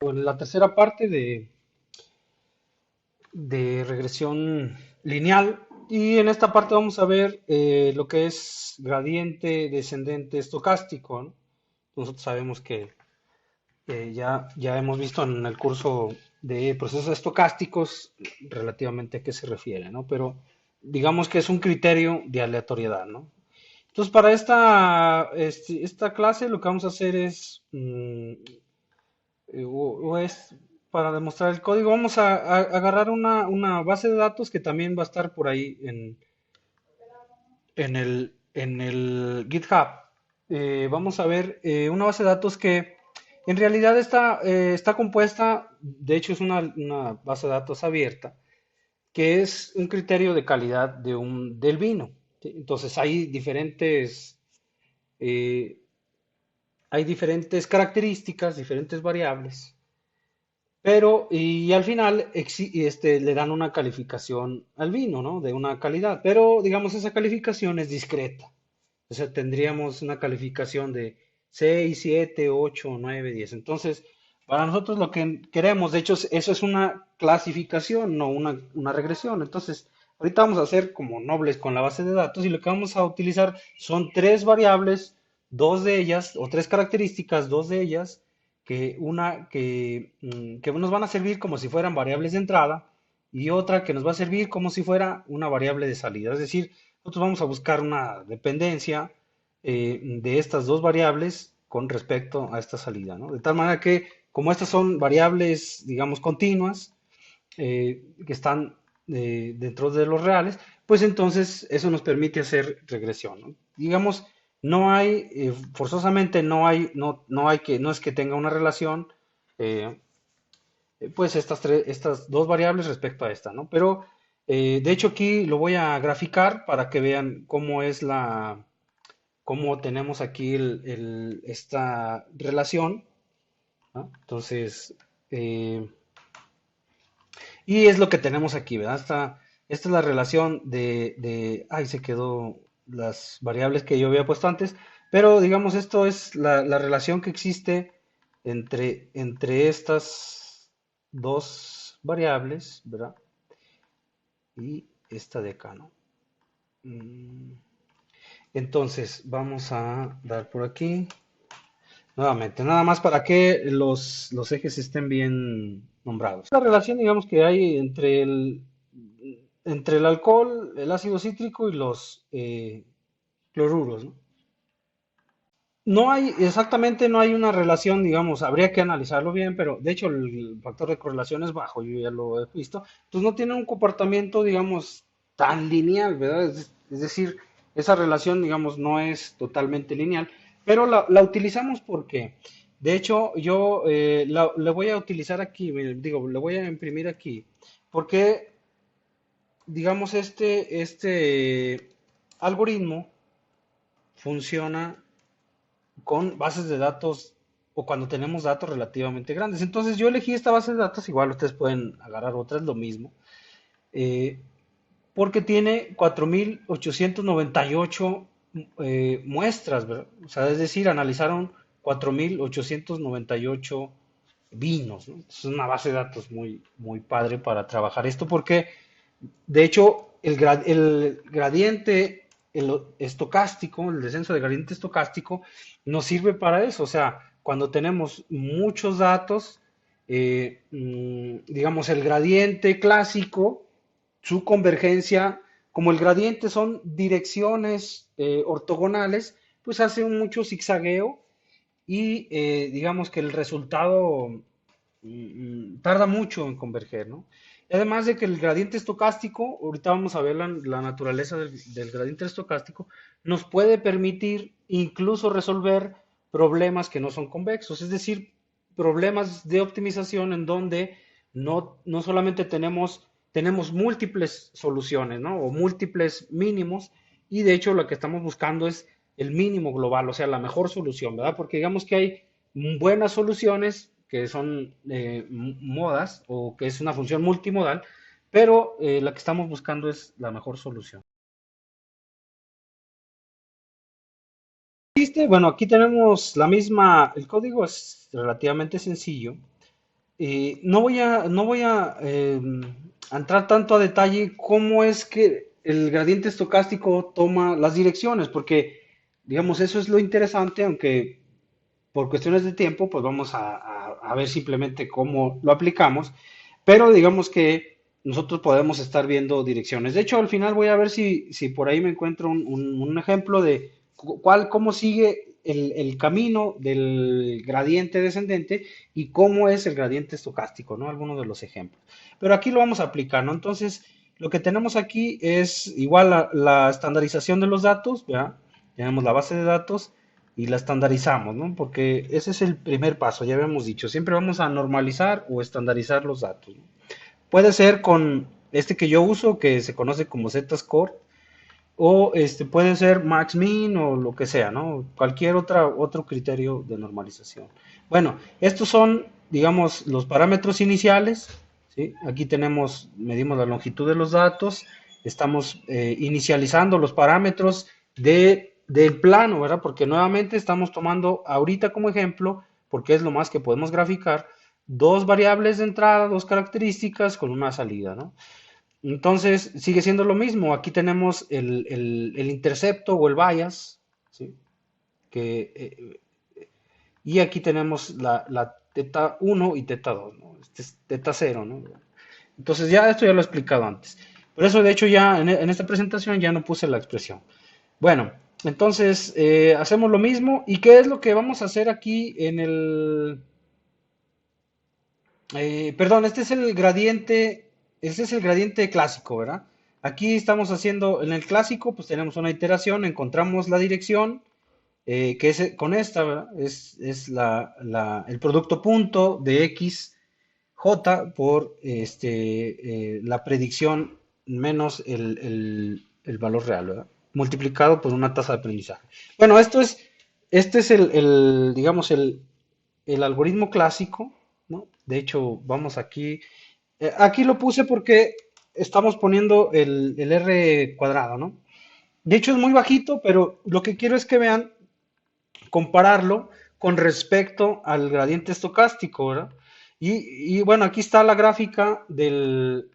En la tercera parte de regresión lineal y en esta parte vamos a ver lo que es gradiente descendente estocástico, ¿no? Nosotros sabemos que ya hemos visto en el curso de procesos estocásticos relativamente a qué se refiere, ¿no? Pero digamos que es un criterio de aleatoriedad, ¿no? Entonces, para esta clase lo que vamos a hacer es o es para demostrar el código. Vamos a agarrar una base de datos que también va a estar por ahí en el GitHub. Vamos a ver una base de datos que en realidad está compuesta, de hecho es una base de datos abierta, que es un criterio de calidad del vino. ¿Sí? Entonces eh, hay diferentes características, diferentes variables. Pero, y al final le dan una calificación al vino, ¿no? De una calidad. Pero, digamos, esa calificación es discreta. O sea, tendríamos una calificación de 6, 7, 8, 9, 10. Entonces, para nosotros lo que queremos, de hecho, eso es una clasificación, no una regresión. Entonces, ahorita vamos a hacer como nobles con la base de datos y lo que vamos a utilizar son tres variables, dos de ellas, o tres características, dos de ellas que nos van a servir como si fueran variables de entrada y otra que nos va a servir como si fuera una variable de salida. Es decir, nosotros vamos a buscar una dependencia de estas dos variables con respecto a esta salida, ¿no? De tal manera que, como estas son variables, digamos, continuas, que están dentro de los reales, pues entonces eso nos permite hacer regresión, ¿no? Digamos, forzosamente no es que tenga una relación, eh, pues estas dos variables respecto a esta, ¿no? Pero, de hecho aquí lo voy a graficar para que vean cómo tenemos aquí esta relación, ¿no? Entonces, eh, y es lo que tenemos aquí, ¿verdad? Esta es la relación ay, se quedó las variables que yo había puesto antes, pero digamos, esto es la relación que existe entre estas dos variables, ¿verdad? Y esta de acá, ¿no? Mm, Entonces, vamos a dar por aquí. Nuevamente, nada más para que los ejes estén bien nombrados. La relación, digamos, que hay entre el alcohol, el ácido cítrico y los cloruros, ¿no? No hay una relación, digamos, habría que analizarlo bien, pero de hecho el factor de correlación es bajo, yo ya lo he visto. Entonces no tiene un comportamiento, digamos, tan lineal, ¿verdad? Es decir, esa relación, digamos, no es totalmente lineal, pero la utilizamos porque, de hecho, yo le voy a utilizar aquí, digo, le voy a imprimir aquí, porque, digamos, este algoritmo funciona con bases de datos o cuando tenemos datos relativamente grandes. Entonces yo elegí esta base de datos, igual ustedes pueden agarrar otras, lo mismo, eh, porque tiene 4.898 muestras, ¿verdad? O sea, es decir, analizaron 4.898 vinos, ¿no? Es una base de datos muy, muy padre para trabajar esto, porque de hecho el gradiente estocástico, el descenso de gradiente estocástico, nos sirve para eso. O sea, cuando tenemos muchos datos, digamos, el gradiente clásico, su convergencia, como el gradiente son direcciones ortogonales, pues hace mucho zigzagueo y digamos que el resultado tarda mucho en converger, ¿no? Y además de que el gradiente estocástico, ahorita vamos a ver la naturaleza del gradiente estocástico, nos puede permitir incluso resolver problemas que no son convexos, es decir, problemas de optimización en donde no solamente tenemos múltiples soluciones, ¿no? O múltiples mínimos, y de hecho lo que estamos buscando es el mínimo global, o sea, la mejor solución, ¿verdad? Porque digamos que hay buenas soluciones que son modas o que es una función multimodal, pero la que estamos buscando es la mejor solución. Bueno, aquí tenemos el código es relativamente sencillo. no voy a entrar tanto a detalle cómo es que el gradiente estocástico toma las direcciones, porque, digamos, eso es lo interesante, aunque por cuestiones de tiempo, pues vamos a ver simplemente cómo lo aplicamos, pero digamos que nosotros podemos estar viendo direcciones. De hecho, al final voy a ver si por ahí me encuentro un ejemplo de cómo sigue el camino del gradiente descendente y cómo es el gradiente estocástico, ¿no? Algunos de los ejemplos. Pero aquí lo vamos a aplicar, ¿no? Entonces, lo que tenemos aquí es igual la estandarización de los datos, ¿verdad? Tenemos la base de datos y la estandarizamos, ¿no? Porque ese es el primer paso, ya habíamos dicho, siempre vamos a normalizar o estandarizar los datos, ¿no? Puede ser con este que yo uso, que se conoce como Z-score, o puede ser max-min o lo que sea, ¿no? Cualquier otro criterio de normalización. Bueno, estos son, digamos, los parámetros iniciales, ¿sí? Aquí medimos la longitud de los datos, estamos inicializando los parámetros del plano, ¿verdad? Porque nuevamente estamos tomando ahorita como ejemplo, porque es lo más que podemos graficar, dos variables de entrada, dos características con una salida, ¿no? Entonces sigue siendo lo mismo. Aquí tenemos el intercepto o el bias, ¿sí? Que, y aquí tenemos la teta 1 y teta 2, ¿no? Este es teta 0, ¿no? Entonces ya esto ya lo he explicado antes. Por eso de hecho ya en esta presentación ya no puse la expresión. Bueno, entonces hacemos lo mismo. ¿Y qué es lo que vamos a hacer aquí en perdón, este es el gradiente clásico, ¿verdad? Aquí estamos haciendo, en el clásico, pues tenemos una iteración, encontramos la dirección, que es con esta, ¿verdad? Es el producto punto de x, j por la predicción menos el valor real, ¿verdad? Multiplicado por una tasa de aprendizaje. Bueno, este es digamos, el algoritmo clásico, ¿no? De hecho, vamos aquí. Aquí lo puse porque estamos poniendo el R cuadrado, ¿no? De hecho, es muy bajito, pero lo que quiero es que vean, compararlo con respecto al gradiente estocástico, ¿verdad? Bueno, aquí está la gráfica de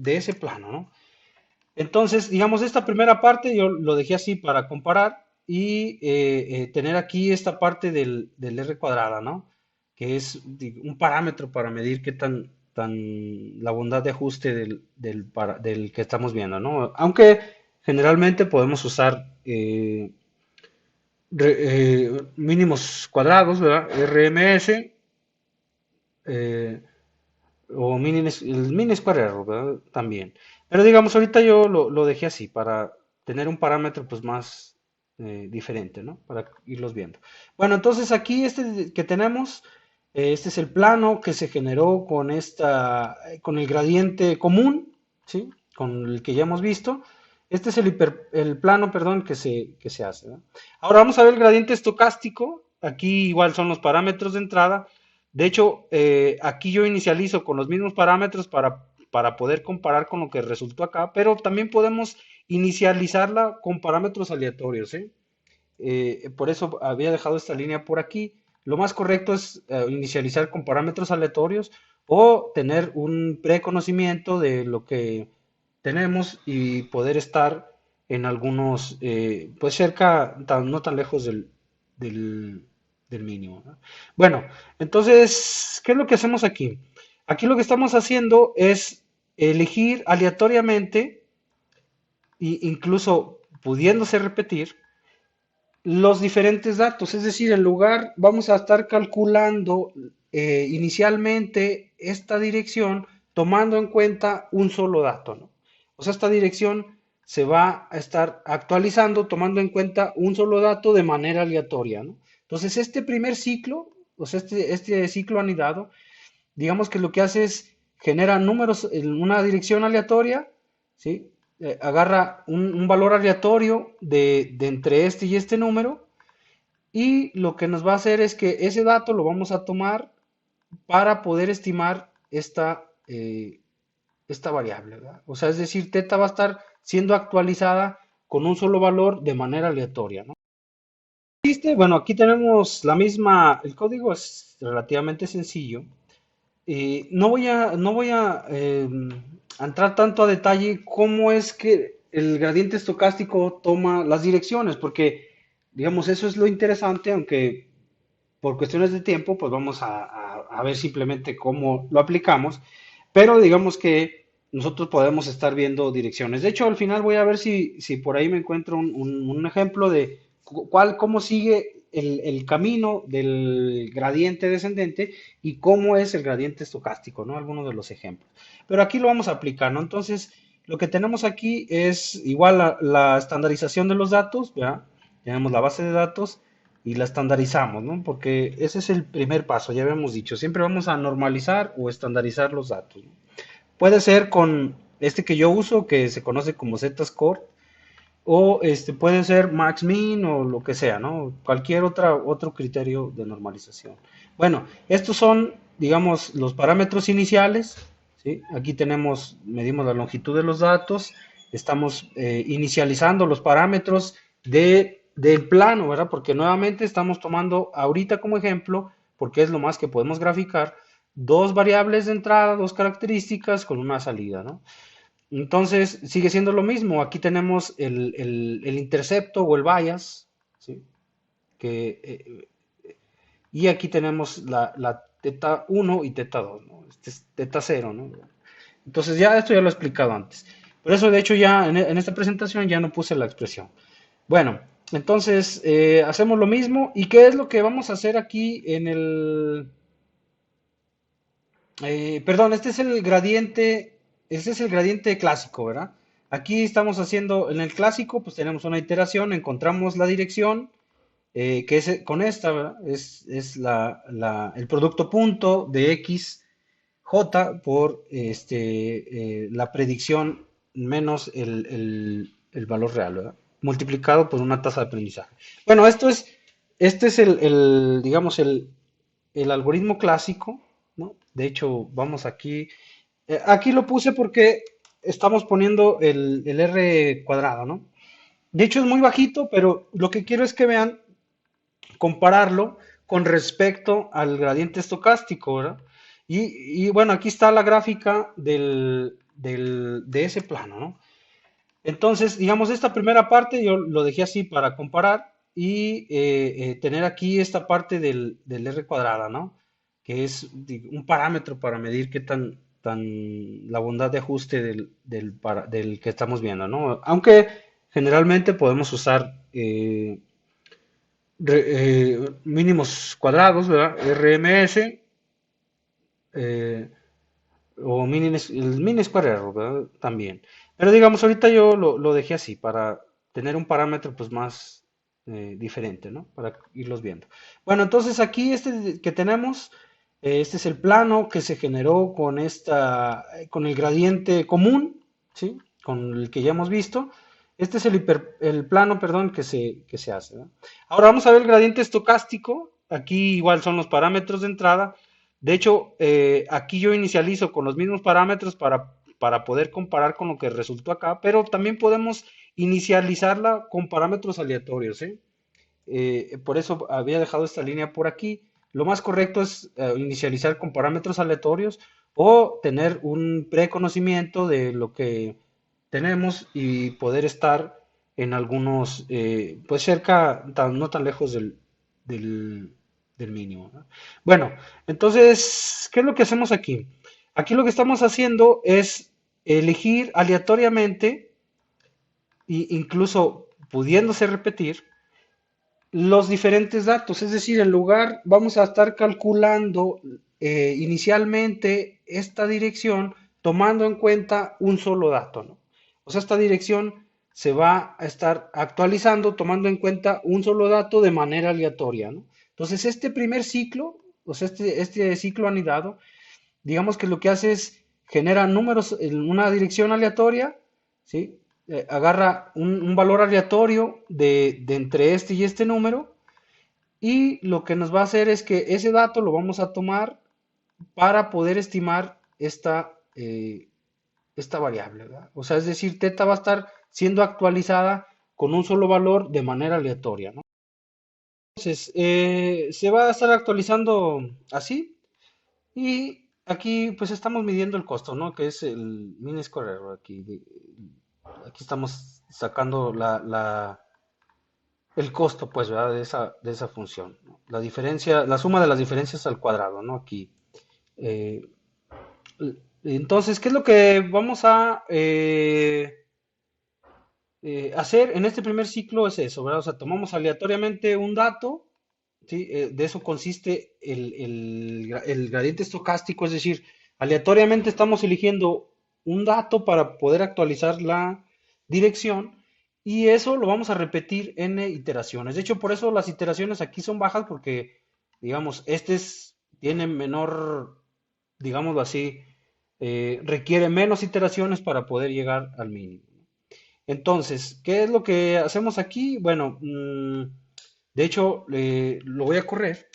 ese plano, ¿no? Entonces, digamos, esta primera parte yo lo dejé así para comparar y tener aquí esta parte del R cuadrada, ¿no? Que es un parámetro para medir qué tan la bondad de ajuste del que estamos viendo, ¿no? Aunque generalmente podemos usar mínimos cuadrados, ¿verdad? RMS eh, o el mini square error, ¿verdad? También. Pero digamos, ahorita yo lo dejé así para tener un parámetro pues más diferente, ¿no? Para irlos viendo. Bueno, entonces aquí este que tenemos, este es el plano que se generó con el gradiente común, ¿sí? Con el que ya hemos visto. Este es el plano, perdón, que se hace, ¿no? Ahora vamos a ver el gradiente estocástico. Aquí igual son los parámetros de entrada. De hecho, aquí yo inicializo con los mismos parámetros para poder comparar con lo que resultó acá, pero también podemos inicializarla con parámetros aleatorios, ¿eh? Por eso había dejado esta línea por aquí. Lo más correcto es inicializar con parámetros aleatorios o tener un preconocimiento de lo que tenemos y poder estar en algunos, pues cerca, no tan lejos del, del mínimo, ¿no? Bueno, entonces, ¿qué es lo que hacemos aquí? Aquí lo que estamos haciendo es elegir aleatoriamente, incluso pudiéndose repetir, los diferentes datos. Es decir, en lugar, vamos a estar calculando inicialmente esta dirección tomando en cuenta un solo dato, ¿no? O sea, esta dirección se va a estar actualizando tomando en cuenta un solo dato de manera aleatoria, ¿no? Entonces, este primer ciclo, o sea, este ciclo anidado, digamos que lo que hace es genera números en una dirección aleatoria, ¿sí? Agarra un valor aleatorio de entre este y este número y lo que nos va a hacer es que ese dato lo vamos a tomar para poder estimar esta variable, ¿verdad? O sea, es decir, teta va a estar siendo actualizada con un solo valor de manera aleatoria, ¿no? Bueno, aquí tenemos el código es relativamente sencillo. no voy a entrar tanto a detalle cómo es que el gradiente estocástico toma las direcciones, porque, digamos, eso es lo interesante, aunque por cuestiones de tiempo, pues vamos a ver simplemente cómo lo aplicamos, pero digamos que nosotros podemos estar viendo direcciones. De hecho, al final voy a ver si por ahí me encuentro un ejemplo de cómo sigue el camino del gradiente descendente y cómo es el gradiente estocástico, ¿no? Algunos de los ejemplos. Pero aquí lo vamos a aplicar, ¿no? Entonces, lo que tenemos aquí es igual la estandarización de los datos, ¿verdad? Tenemos la base de datos y la estandarizamos, ¿no? Porque ese es el primer paso, ya habíamos dicho. Siempre vamos a normalizar o estandarizar los datos, ¿no? Puede ser con este que yo uso, que se conoce como Z-score, o puede ser max-min o lo que sea, ¿no? Cualquier otro criterio de normalización. Bueno, estos son, digamos, los parámetros iniciales, ¿sí? Aquí medimos la longitud de los datos, estamos inicializando los parámetros del plano, ¿verdad? Porque nuevamente estamos tomando ahorita como ejemplo, porque es lo más que podemos graficar, dos variables de entrada, dos características con una salida, ¿no? Entonces, sigue siendo lo mismo. Aquí tenemos el intercepto o el bias, ¿sí? Que, y aquí tenemos la teta 1 y teta 2, ¿no? Este es teta 0, ¿no? Entonces, ya esto ya lo he explicado antes. Por eso, de hecho, ya en esta presentación ya no puse la expresión. Bueno, entonces, hacemos lo mismo. ¿Y qué es lo que vamos a hacer aquí en perdón, este es el gradiente clásico, ¿verdad? Aquí estamos haciendo, en el clásico, pues tenemos una iteración, encontramos la dirección, que es con esta, ¿verdad? Es el producto punto de x, j por la predicción menos el valor real, ¿verdad? Multiplicado por una tasa de aprendizaje. Bueno, este es digamos, el algoritmo clásico, ¿no? De hecho, vamos aquí. Aquí lo puse porque estamos poniendo el R cuadrado, ¿no? De hecho, es muy bajito, pero lo que quiero es que vean, compararlo con respecto al gradiente estocástico, ¿verdad? Bueno, aquí está la gráfica de ese plano, ¿no? Entonces, digamos, esta primera parte yo lo dejé así para comparar y tener aquí esta parte del R cuadrada, ¿no? Que es un parámetro para medir qué tan la bondad de ajuste del que estamos viendo, ¿no? Aunque generalmente podemos usar mínimos cuadrados, ¿verdad? RMS, eh, o el mini square error, ¿verdad? También. Pero digamos, ahorita yo lo dejé así para tener un parámetro pues más diferente, ¿no? Para irlos viendo. Bueno, entonces aquí este que tenemos, este es el plano que se generó con el gradiente común, ¿sí? Con el que ya hemos visto. Este es el plano, perdón, que se hace, ¿no? Ahora vamos a ver el gradiente estocástico. Aquí igual son los parámetros de entrada. De hecho, aquí yo inicializo con los mismos parámetros para poder comparar con lo que resultó acá, pero también podemos inicializarla con parámetros aleatorios, ¿eh? Por eso había dejado esta línea por aquí. Lo más correcto es inicializar con parámetros aleatorios o tener un preconocimiento de lo que tenemos y poder estar en algunos, pues cerca, no tan lejos del, del mínimo, ¿no? Bueno, entonces, ¿qué es lo que hacemos aquí? Aquí lo que estamos haciendo es elegir aleatoriamente, incluso pudiéndose repetir, los diferentes datos. Es decir, en lugar, vamos a estar calculando inicialmente esta dirección tomando en cuenta un solo dato, ¿no? O sea, esta dirección se va a estar actualizando tomando en cuenta un solo dato de manera aleatoria, ¿no? Entonces, este primer ciclo, o sea, este ciclo anidado, digamos que lo que hace es genera números en una dirección aleatoria, ¿sí? Agarra un valor aleatorio de entre este y este número y lo que nos va a hacer es que ese dato lo vamos a tomar para poder estimar esta variable, ¿verdad? O sea, es decir, teta va a estar siendo actualizada con un solo valor de manera aleatoria, ¿no? Entonces, se va a estar actualizando así y aquí pues estamos midiendo el costo, ¿no? Que es el mean square error. Aquí estamos sacando el costo, pues, ¿verdad? De esa función, ¿no? La diferencia, la suma de las diferencias al cuadrado, ¿no? Aquí. Eh, entonces, ¿qué es lo que vamos a hacer en este primer ciclo? Es eso, ¿verdad? O sea, tomamos aleatoriamente un dato, ¿sí? De eso consiste el gradiente estocástico, es decir, aleatoriamente estamos eligiendo un dato para poder actualizar la dirección y eso lo vamos a repetir n iteraciones. De hecho, por eso las iteraciones aquí son bajas porque, digamos, tiene menor, digámoslo así, requiere menos iteraciones para poder llegar al mínimo. Entonces, ¿qué es lo que hacemos aquí? Bueno, de hecho, lo voy a correr.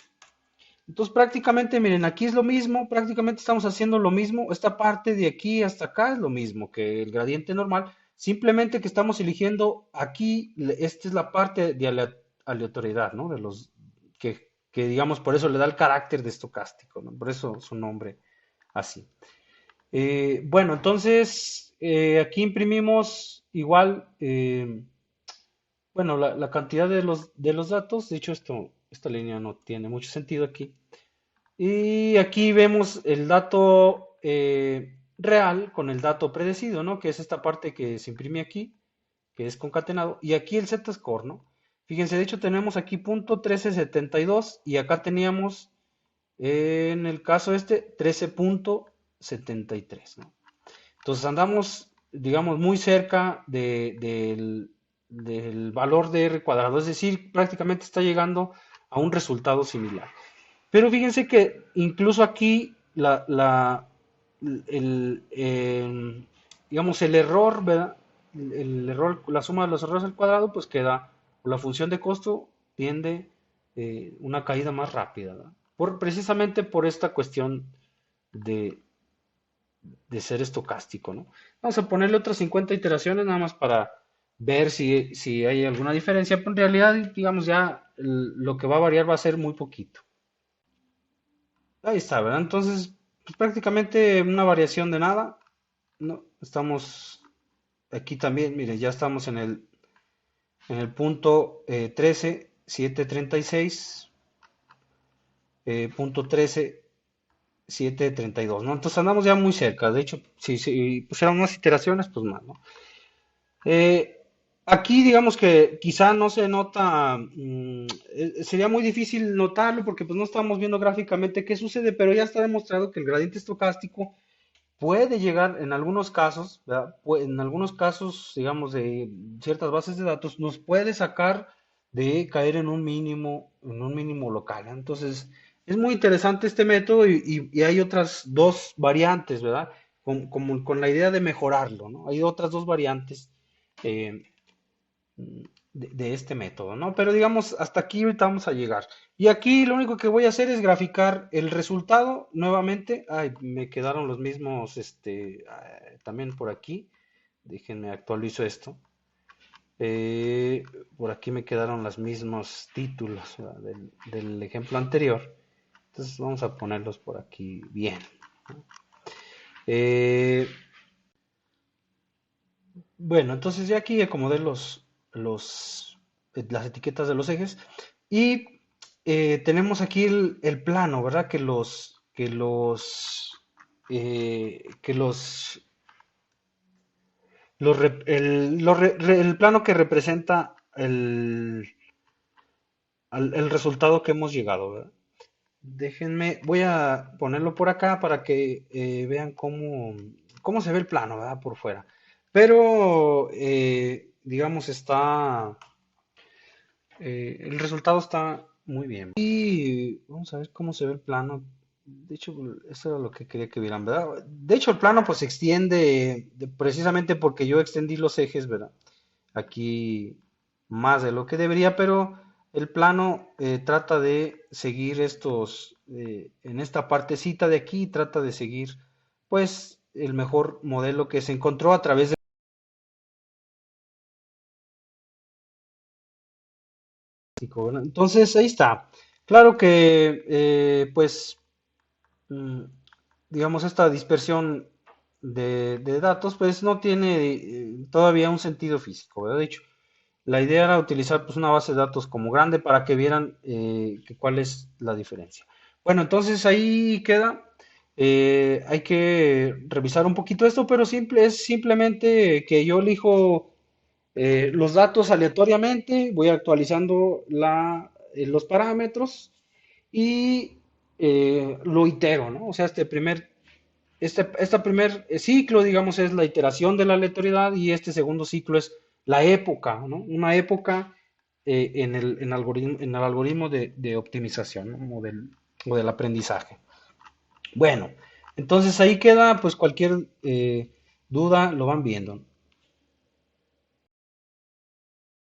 Entonces, prácticamente, miren, aquí es lo mismo, prácticamente estamos haciendo lo mismo. Esta parte de aquí hasta acá es lo mismo que el gradiente normal, simplemente que estamos eligiendo aquí, esta es la parte de aleatoriedad, ¿no? Que digamos, por eso le da el carácter de estocástico, ¿no? Por eso su nombre así. Bueno, entonces aquí imprimimos igual, bueno, la cantidad de los datos. De hecho, esta línea no tiene mucho sentido aquí. Y aquí vemos el dato real con el dato predecido, ¿no? Que es esta parte que se imprime aquí, que es concatenado. Y aquí el z-score, ¿no? Fíjense, de hecho tenemos aquí punto 1372 y acá teníamos, en el caso este, 13.73, ¿no? Entonces andamos, digamos, muy cerca del valor de R cuadrado, es decir, prácticamente está llegando a un resultado similar. Pero fíjense que incluso aquí digamos, el error, ¿verdad? El error, la suma de los errores al cuadrado, pues queda, la función de costo tiende una caída más rápida, ¿verdad? Precisamente por esta cuestión de, de ser estocástico, ¿no? Vamos a ponerle otras 50 iteraciones nada más para ver si hay alguna diferencia, pero en realidad, digamos, ya lo que va a variar va a ser muy poquito. Ahí está, ¿verdad? Entonces, pues prácticamente una variación de nada, ¿no? Estamos aquí también, mire, ya estamos en el punto 13.736, punto 13.732, ¿no? Entonces andamos ya muy cerca. De hecho, si pusieran unas iteraciones, pues más, ¿no? Eh, Aquí digamos que quizá no se nota, sería muy difícil notarlo porque pues no estamos viendo gráficamente qué sucede, pero ya está demostrado que el gradiente estocástico puede llegar en algunos casos, ¿verdad? En algunos casos, digamos, de ciertas bases de datos, nos puede sacar de caer en un mínimo local, ¿eh? Entonces, es muy interesante este método y hay otras dos variantes, ¿verdad? Como con la idea de mejorarlo, ¿no? Hay otras dos variantes eh, de este método, ¿no? Pero digamos, hasta aquí ahorita vamos a llegar. Y aquí lo único que voy a hacer es graficar el resultado nuevamente. Ay, me quedaron los mismos, también por aquí. Déjenme actualizo esto. Eh, por aquí me quedaron los mismos títulos, ¿verdad? del ejemplo anterior. Entonces vamos a ponerlos por aquí bien. Eh, bueno, entonces ya aquí acomodé las etiquetas de los ejes y tenemos aquí el plano, ¿verdad? El plano que representa el resultado que hemos llegado, ¿verdad? Déjenme, voy a ponerlo por acá para que vean cómo se ve el plano, ¿verdad? Por fuera. Pero, digamos, el resultado está muy bien. Y vamos a ver cómo se ve el plano. De hecho, eso era lo que quería que vieran, ¿verdad? De hecho, el plano pues se extiende precisamente porque yo extendí los ejes, ¿verdad? Aquí más de lo que debería, pero el plano trata de seguir en esta partecita de aquí, trata de seguir pues el mejor modelo que se encontró a través de... Entonces, ahí está. Claro que, pues, mm, digamos, esta dispersión de datos, pues no tiene todavía un sentido físico, ¿verdad? De hecho, la idea era utilizar pues una base de datos como grande para que vieran cuál es la diferencia. Bueno, entonces ahí queda. Hay que revisar un poquito esto, pero es simplemente que yo elijo los datos aleatoriamente, voy actualizando los parámetros y lo itero, ¿no? O sea, este primer ciclo, digamos, es la iteración de la aleatoriedad y este segundo ciclo es la época, ¿no? Una época en el algoritmo de optimización, ¿no? O del aprendizaje. Bueno, entonces ahí queda, pues cualquier duda lo van viendo.